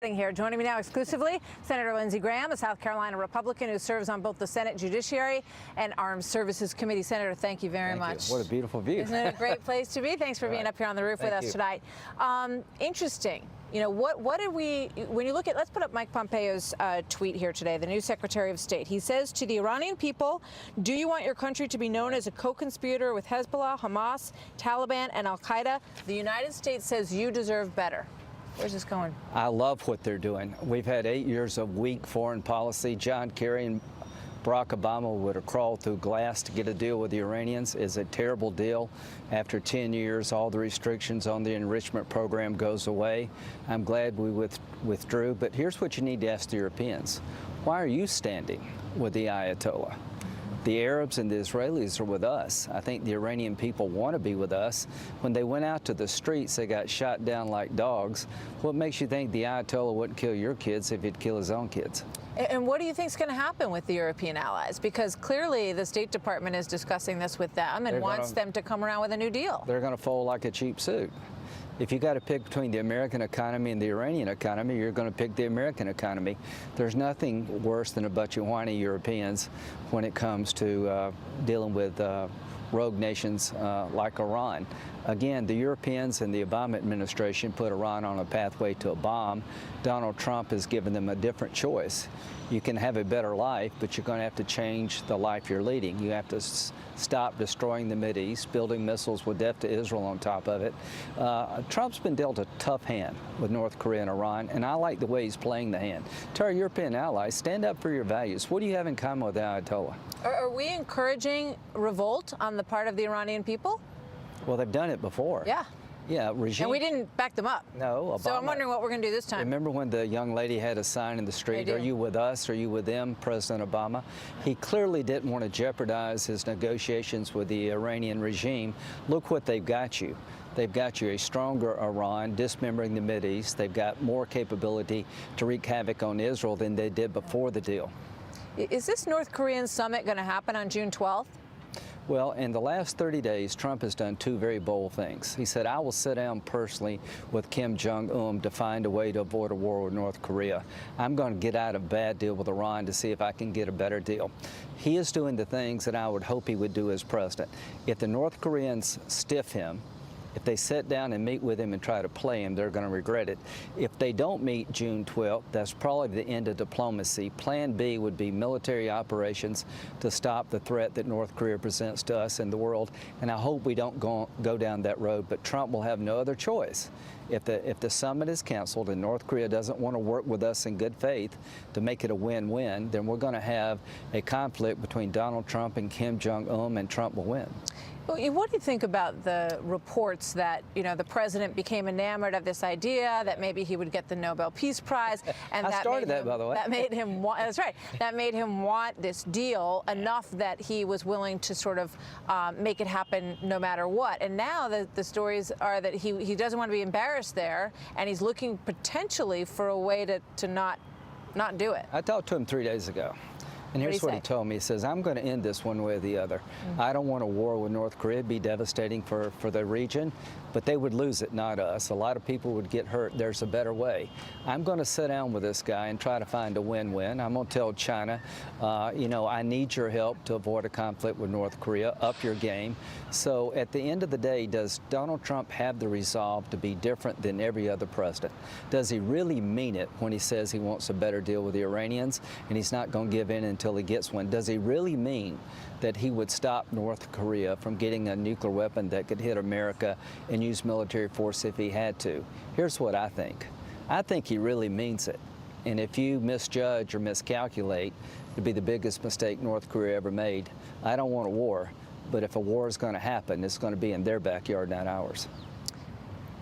Here. Joining me now exclusively, Senator Lindsey Graham, a South Carolina Republican who serves on both the Senate Judiciary and Armed Services Committee. Senator, thank you very much. What a beautiful view. Isn't it a great place to be? Thanks for being up here on the roof with us tonight. Interesting. You know, what did we, when you look at, let's put up Mike Pompeo's tweet here today, the new Secretary of State. He says to the Iranian people, do you want your country to be known as a co-conspirator with Hezbollah, Hamas, Taliban, and Al-Qaeda? The United States says you deserve better. Where's this going? I love what they're doing. We've had 8 years of weak foreign policy. John Kerry and Barack Obama would have crawled through glass to get a deal with the Iranians. It's a terrible deal. After 10 years, all the restrictions on the enrichment program goes away. I'm glad we withdrew, but here's what you need to ask the Europeans. Why are you standing with the Ayatollah? The Arabs and the Israelis are with us. I think the Iranian people want to be with us. When they went out to the streets, they got shot down like dogs. What makes you think the Ayatollah wouldn't kill your kids if he'd kill his own kids? And what do you think is going to happen with the European allies? Because clearly the State Department is discussing this with them and wants them to come around with a new deal. They're going to fold like a cheap suit. If you got to pick between the American economy and the Iranian economy, you're going to pick the American economy. There's nothing worse than a bunch of whiny Europeans when it comes to dealing with rogue nations like Iran. Again, the Europeans and the Obama administration put Iran on a pathway to a bomb. Donald Trump has given them a different choice. You can have a better life, but you're going to have to change the life you're leading. You have to stop destroying the Mideast, building missiles with death to Israel on top of it. Trump's been dealt a tough hand with North Korea and Iran, and I like the way he's playing the hand. To our European allies, stand up for your values. What do you have in common with the Ayatollah? Are we encouraging revolt on the part of the Iranian people? Well, they've done it before. Yeah. Yeah, regime. And we didn't back them up. No, Obama. So I'm wondering what we're going to do this time. Remember when the young lady had a sign in the street, are you with us, are you with them, President Obama? He clearly didn't want to jeopardize his negotiations with the Iranian regime. Look what they've got you. They've got you a stronger Iran, dismembering the Mideast. They've got more capability to wreak havoc on Israel than they did before the deal. Is this North Korean summit going to happen on June 12th? Well, in the last 30 days, Trump has done two very bold things. He said, I will sit down personally with Kim Jong-un to find a way to avoid a war with North Korea. I'm going to get out of a bad deal with Iran to see if I can get a better deal. He is doing the things that I would hope he would do as president. If the North Koreans stiff him, if they sit down and meet with him and try to play him, they're going to regret it. If they don't meet June 12th, that's probably the end of diplomacy. Plan B would be military operations to stop the threat that North Korea presents to us and the world. And I hope we don't go down that road, but Trump will have no other choice. If the summit is canceled and North Korea doesn't want to work with us in good faith to make it a win-win, then we're going to have a conflict between Donald Trump and Kim Jong-un, and Trump will win. What do you think about the reports that, you know, the president became enamored of this idea that maybe he would get the Nobel Peace Prize, and I started that, by the way. That made him want, that's right. That made him want this deal enough that he was willing to sort of make it happen no matter what. And now the stories are that he doesn't want to be embarrassed there, and he's looking potentially for a way to not do it. I talked to him 3 days ago. And here's what he told me. He says, I'm going to end this one way or the other. I don't want a war with North Korea. It'd be devastating for the region, but they would lose it, not us. A lot of people would get hurt. There's a better way. I'm going to sit down with this guy and try to find a win-win. I'm going to tell China, you know, I need your help to avoid a conflict with North Korea. Up your game. So at the end of the day, does Donald Trump have the resolve to be different than every other president? Does he really mean it when he says he wants a better deal with the Iranians and he's not going to give in until he gets one? Does he really mean that he would stop North Korea from getting a nuclear weapon that could hit America and use military force if he had to? Here's what I think. I think he really means it. And if you misjudge or miscalculate, it'd be the biggest mistake North Korea ever made. I don't want a war, but if a war is going to happen, it's going to be in their backyard, not ours.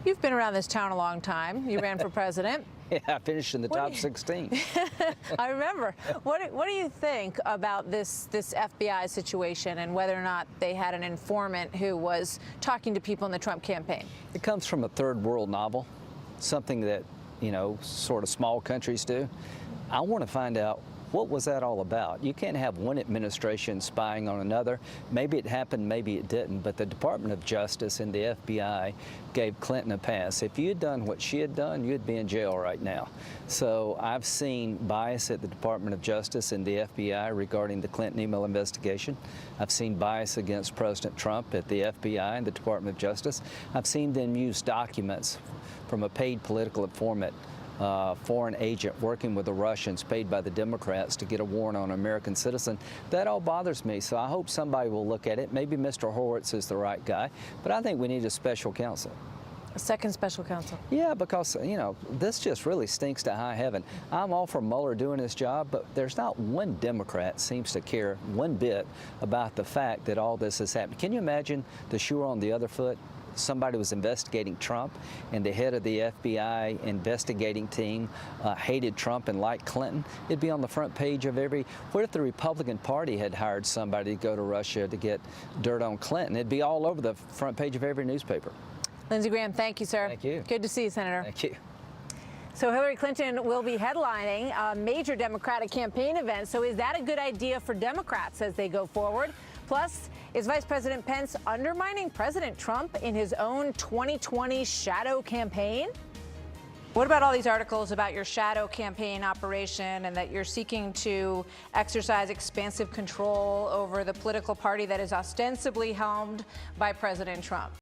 You've been around this town a long time. You ran for president. Yeah, I finished in the top 16. I remember. What do you think about this FBI situation and whether or not they had an informant who was talking to people in the Trump campaign? It comes from a third world novel, something that, you know, sort of small countries do. I want to find out what was that all about? You can't have one administration spying on another. Maybe it happened, maybe it didn't, but the Department of Justice and the FBI gave Clinton a pass. If you had done what she had done, you'd be in jail right now. So I've seen bias at the Department of Justice and the FBI regarding the Clinton email investigation. I've seen bias against President Trump at the FBI and the Department of Justice. I've seen them use documents from a paid political informant, foreign agent working with the Russians paid by the Democrats to get a warrant on an American citizen. That all bothers me, so I hope somebody will look at it. Maybe Mr. Horowitz is the right guy, but I think we need a special counsel. A second special counsel. Yeah, because, you know, this just really stinks to high heaven. I'm all for Mueller doing his job, but there's not one Democrat seems to care one bit about the fact that all this has happened. Can you imagine the shoe on the other foot? Somebody was investigating Trump, and the head of the FBI investigating team hated Trump and liked Clinton. It'd be on the front page of every. What if the Republican Party had hired somebody to go to Russia to get dirt on Clinton? It'd be all over the front page of every newspaper. Lindsey Graham, thank you, sir. Thank you. Good to see you, Senator. Thank you. So Hillary Clinton will be headlining a major Democratic campaign event. So is that a good idea for Democrats as they go forward? Plus, is Vice President Pence undermining President Trump in his own 2020 shadow campaign? What about all these articles about your shadow campaign operation and that you're seeking to exercise expansive control over the political party that is ostensibly helmed by President Trump?